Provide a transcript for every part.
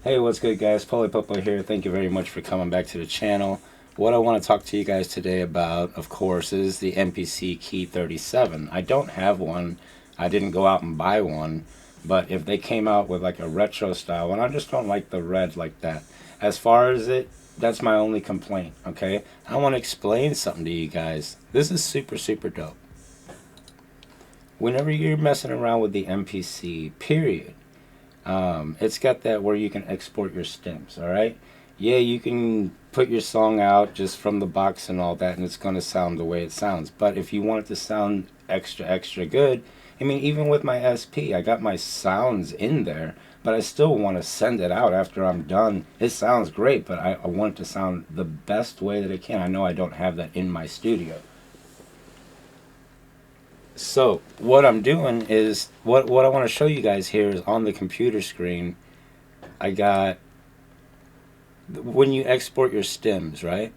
Hey, what's good, guys? Popo here. Thank you very much for coming back to the channel. What I want to talk to you guys today about, of course, is the MPC Key 37. I don't have one. I didn't go out and buy one. But if they came out with like a retro style one, I just don't like the red like that. As far as it, that's my only complaint, okay? I want to explain something to you guys. This is super, super dope. Whenever you're messing around with the MPC, period, it's got that where you can export your stems, all right? Yeah, you can put your song out just from the box and all that, and it's going to sound the way it sounds. But if you want it to sound extra, extra good, I mean, even with my SP, I got my sounds in there, but I still want to send it out after I'm done. It sounds great, but I want it to sound the best way that it can. I know I don't have that in my studio. So what I'm doing is, what I want to show you guys here is on the computer screen, I got, when you export your stems, right?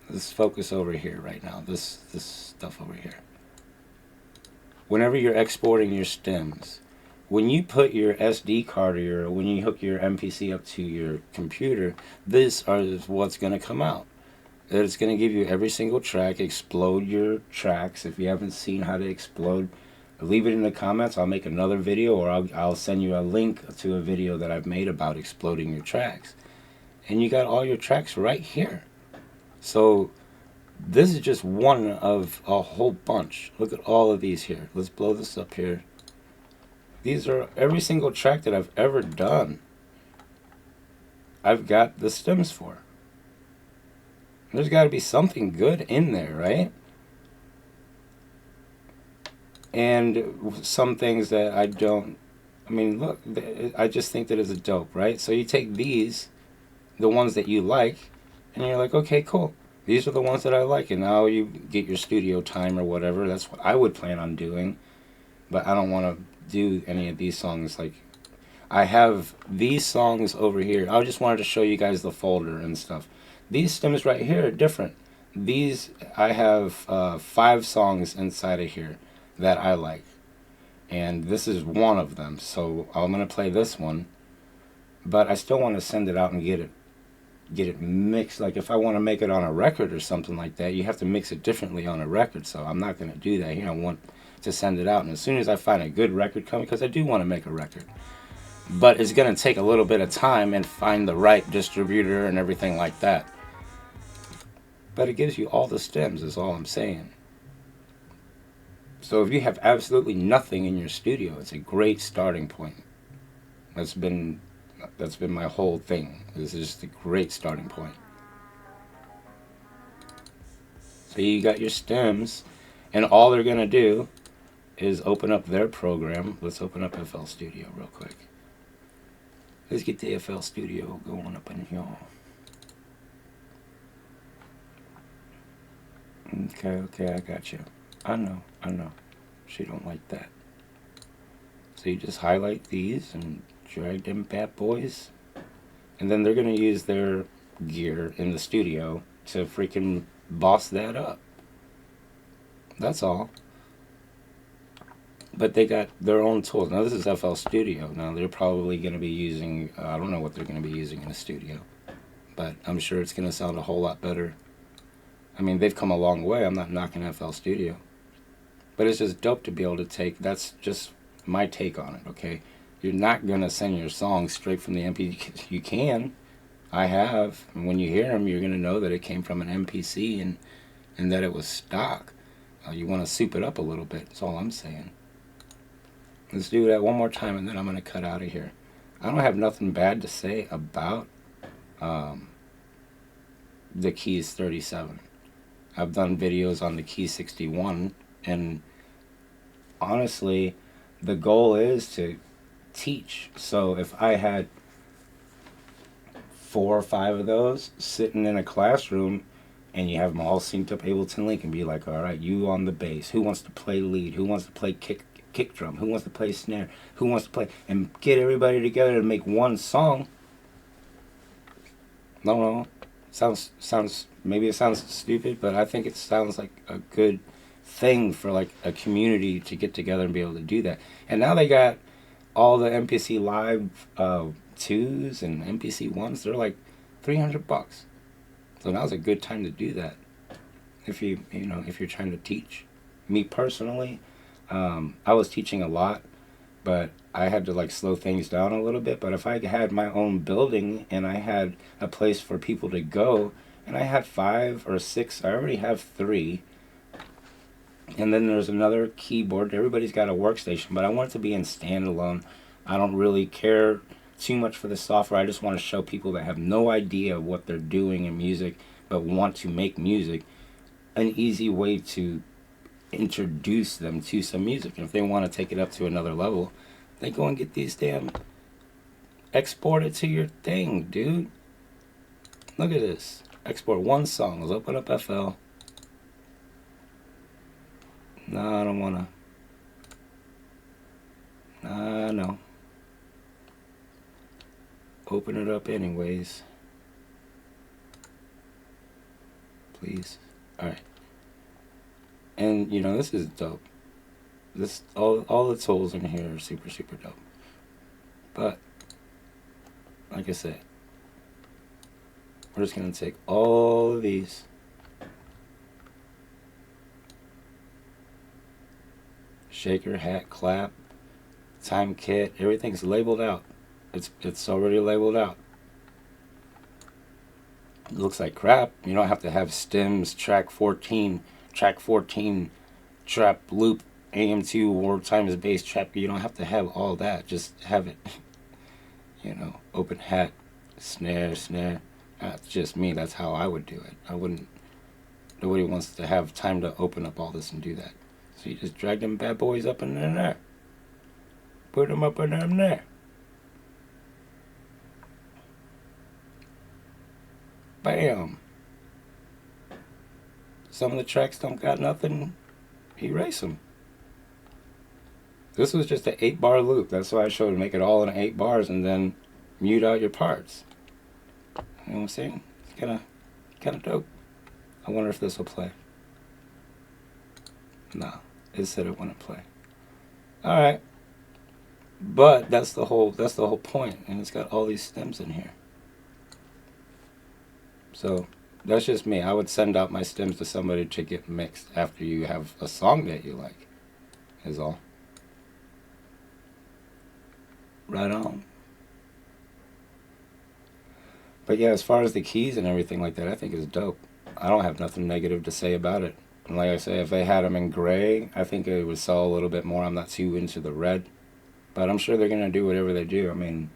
Let's focus over here right now. This stuff over here. Whenever you're exporting your stems, when you put your SD card or when you hook your MPC up to your computer, this is what's going to come out. It's going to give you every single track, explode your tracks. If you haven't seen how to explode, leave it in the comments. I'll make another video, or I'll send you a link to a video that I've made about exploding your tracks. And you got all your tracks right here. So this is just one of a whole bunch. Look at all of these here. Let's blow this up here. These are every single track that I've ever done. I've got the stems for. There's got to be something good in there, right? And some things that I don't, I mean, look, I just think that it's a dope, right? So you take these, the ones that you like, and you're like, okay, cool. These are the ones that I like, and now you get your studio time or whatever. That's what I would plan on doing, but I don't want to do any of these songs. Like, I have these songs over here. I just wanted to show you guys the folder and stuff. These stems right here are different. These, I have 5 songs inside of here that I like. And this is one of them. So I'm going to play this one. But I still want to send it out and get it mixed. Like if I want to make it on a record or something like that, you have to mix it differently on a record. So I'm not going to do that here. I want to send it out. And as soon as I find a good record coming, because I do want to make a record. But it's going to take a little bit of time and find the right distributor and everything like that. But it gives you all the stems, is all I'm saying. So if you have absolutely nothing in your studio, it's a great starting point. That's been my whole thing. This is just a great starting point. So you got your stems, and all they're going to do is open up their program. Let's open up FL Studio real quick. Let's get the FL Studio going up in here. Okay, I got you. I know. She don't like that. So you just highlight these and drag them bad boys. And then they're going to use their gear in the studio to freaking boss that up. That's all. But they got their own tools. Now this is FL Studio. Now they're probably going to be using, I don't know what they're going to be using in the studio. But I'm sure it's going to sound a whole lot better. I mean, they've come a long way. I'm not knocking FL Studio. But it's just dope to be able to take, that's just my take on it, okay? You're not going to send your songs straight from the MPC. You can. I have. And when you hear them, you're going to know that it came from an MPC and that it was stock. You want to soup it up a little bit. That's all I'm saying. Let's do that one more time, and then I'm going to cut out of here. I don't have nothing bad to say about the Keys 37. I've done videos on the Key 61, and honestly, the goal is to teach. So if I had 4 or 5 of those sitting in a classroom, and you have them all synced up Ableton Link, and be like, all right, you on the bass, who wants to play lead, who wants to play kick drum, who wants to play snare, who wants to play, and get everybody together to make one song. No, sounds maybe it sounds stupid, but I think it sounds like a good thing for like a community to get together and be able to do that. And now they got all the MPC Live 2s and MPC 1s, they're like $300. So now's a good time to do that if if you're trying to teach. Me personally, I was teaching a lot, but I had to like slow things down a little bit. But if I had my own building and I had a place for people to go, and I had 5 or 6, I already have 3. And then there's another keyboard. Everybody's got a workstation, but I want it to be in standalone. I don't really care too much for the software. I just want to show people that have no idea what they're doing in music, but want to make music, an easy way to introduce them to some music. And if they want to take it up to another level, they go and get these damn, export it to your thing, dude. Look at this. Export 1 song. Let's open up FL. No, I don't want to. No. Open it up anyways. Please. Alright. And, this is dope. This all the tools in here are super, super dope. But, like I said, we're just going to take all of these. Shaker, hat, clap, time kit, everything's labeled out. It's already labeled out. It looks like crap. You don't have to have stems, track 14, trap loop, AM2, war times bass trap. You don't have to have all that. Just have it. Open hat, snare. That's just me. That's how I would do it. Nobody wants to have time to open up all this and do that. So you just drag them bad boys up in there. Put them up in there. Bam. Some of the tracks don't got nothing. Erase them. This was just an 8-bar loop. That's why I showed make it all in 8 bars and then mute out your parts. You know what I'm saying? It's kind of dope. I wonder if this will play. No, it said it wouldn't play. All right, but that's the whole point, and it's got all these stems in here. So that's just me. I would send out my stems to somebody to get mixed after you have a song that you like. Is all. Right on. But yeah, as far as the keys and everything like that, I think it's dope. I don't have nothing negative to say about it. And like I say, if they had them in gray, I think it would sell a little bit more. I'm not too into the red. But I'm sure they're going to do whatever they do. I mean,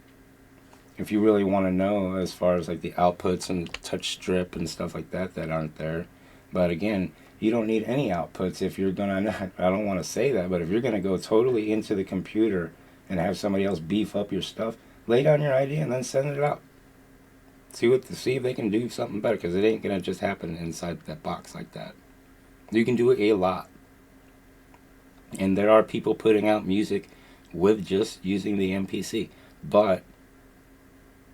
if you really want to know as far as like the outputs and touch strip and stuff like that aren't there. But again, you don't need any outputs if you're going to, I don't want to say that, but if you're going to go totally into the computer and have somebody else beef up your stuff, lay down your idea and then send it out. See if they can do something better, because it ain't going to just happen inside that box like that. You can do it a lot. And there are people putting out music with just using the MPC. But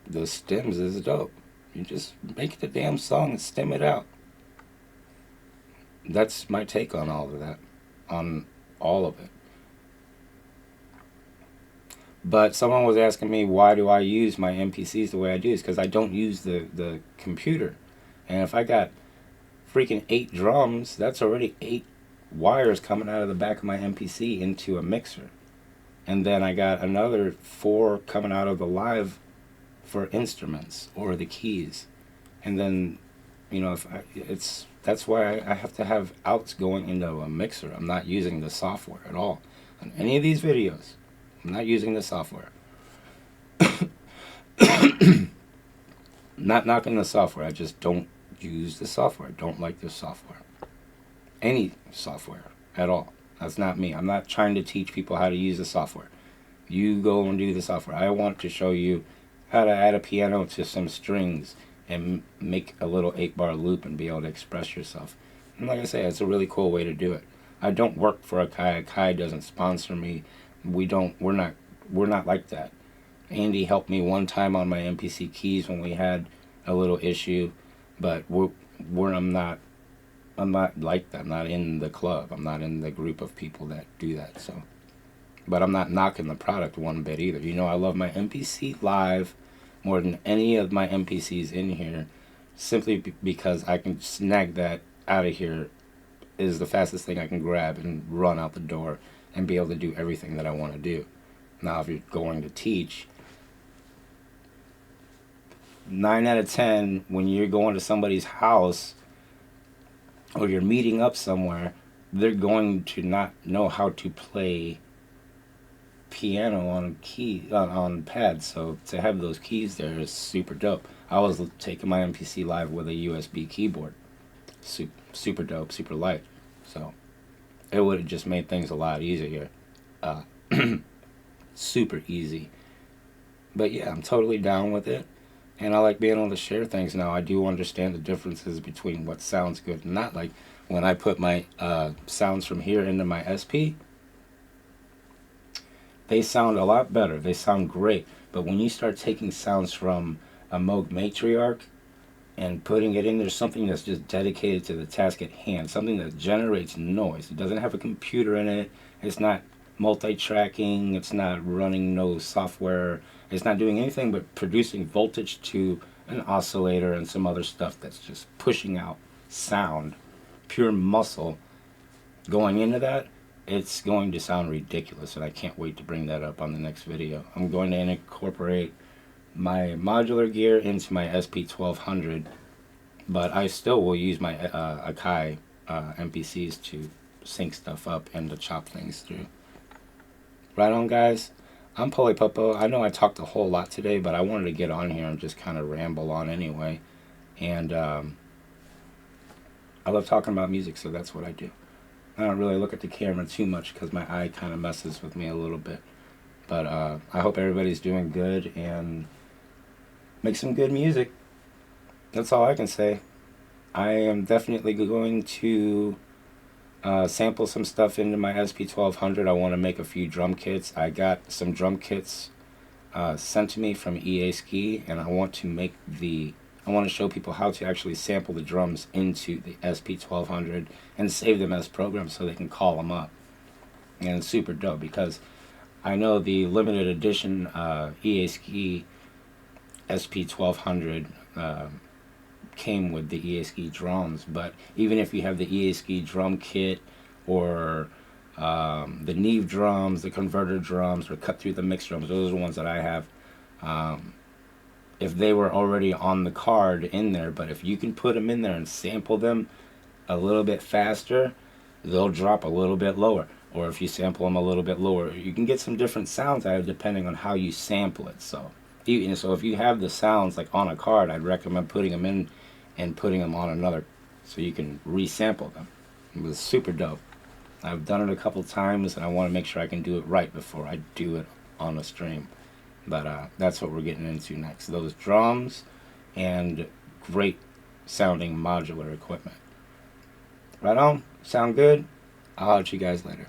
the stems is dope. You just make the damn song and stem it out. That's my take on all of that. On all of it. But someone was asking me, why do I use my MPCs the way I do? It's because I don't use the computer. And if I got freaking 8 drums, that's already 8 wires coming out of the back of my MPC into a mixer. And then I got another 4 coming out of the live for instruments or the keys. And then, that's why I have to have outs going into a mixer. I'm not using the software at all. On any of these videos, I'm not using the software. Not knocking the software. I just don't use the software. I don't like the software. Any software at all. That's not me. I'm not trying to teach people how to use the software. You go and do the software. I want to show you how to add a piano to some strings and make a little 8-bar loop and be able to express yourself. And like I say, it's a really cool way to do it. I don't work for a Kai. Kai doesn't sponsor me. We're not like that. Andy helped me one time on my MPC Keys when we had a little issue, but I'm not like that. I'm not in the club. I'm not in the group of people that do that. So But I'm not knocking the product one bit either. You know, I love my MPC Live more than any of my MPCs in here, simply because I can snag that out of here is the fastest thing I can grab and run out the door and be able to do everything that I want to do. Now, if you're going to teach, 9 out of 10, when you're going to somebody's house or you're meeting up somewhere, they're going to not know how to play piano on pads. So to have those keys there is super dope. I was taking my MPC Live with a USB keyboard. Super dope, super light. So it would have just made things a lot easier. Super easy. But yeah, I'm totally down with it. And I like being able to share things now. I do understand the differences between what sounds good and not. Like when I put my sounds from here into my SP, they sound a lot better. They sound great. But when you start taking sounds from a Moog Matriarch and putting it in there, something that's just dedicated to the task at hand, something that generates noise. It doesn't have a computer in it. It's not multi-tracking. It's not running no software. It's not doing anything but producing voltage to an oscillator and some other stuff that's just pushing out sound, pure muscle. Going into that, it's going to sound ridiculous, and I can't wait to bring that up on the next video. I'm going to incorporate my modular gear into my SP1200, but I still will use my Akai MPCs to sync stuff up and to chop things through. Right on, guys. I'm Polypopo. I know I talked a whole lot today, but I wanted to get on here and just kind of ramble on anyway. And I love talking about music, so that's what I do. I don't really look at the camera too much because my eye kind of messes with me a little bit. But I hope everybody's doing good and make some good music. That's all I can say. I am definitely going to sample some stuff into my SP1200. I want to make a few drum kits. I got some drum kits sent to me from EA Ski, and I want to show people how to actually sample the drums into the SP1200 and save them as programs so they can call them up. And it's super dope because I know the limited edition EA Ski SP1200 came with the EA Ski drums, but even if you have the EA Ski drum kit or the Neve drums, the converter drums, or cut through the mix drums, those are the ones that I have. If they were already on the card in there, but if you can put them in there and sample them a little bit faster, they'll drop a little bit lower. Or if you sample them a little bit lower, you can get some different sounds out of it depending on how you sample it. So if you have the sounds like on a card, I'd recommend putting them in and putting them on another so you can resample them. It was super dope. I've done it a couple times, and I want to make sure I can do it right before I do it on a stream. But that's what we're getting into next. Those drums and great sounding modular equipment. Right on? Sound good? I'll holler at you guys later.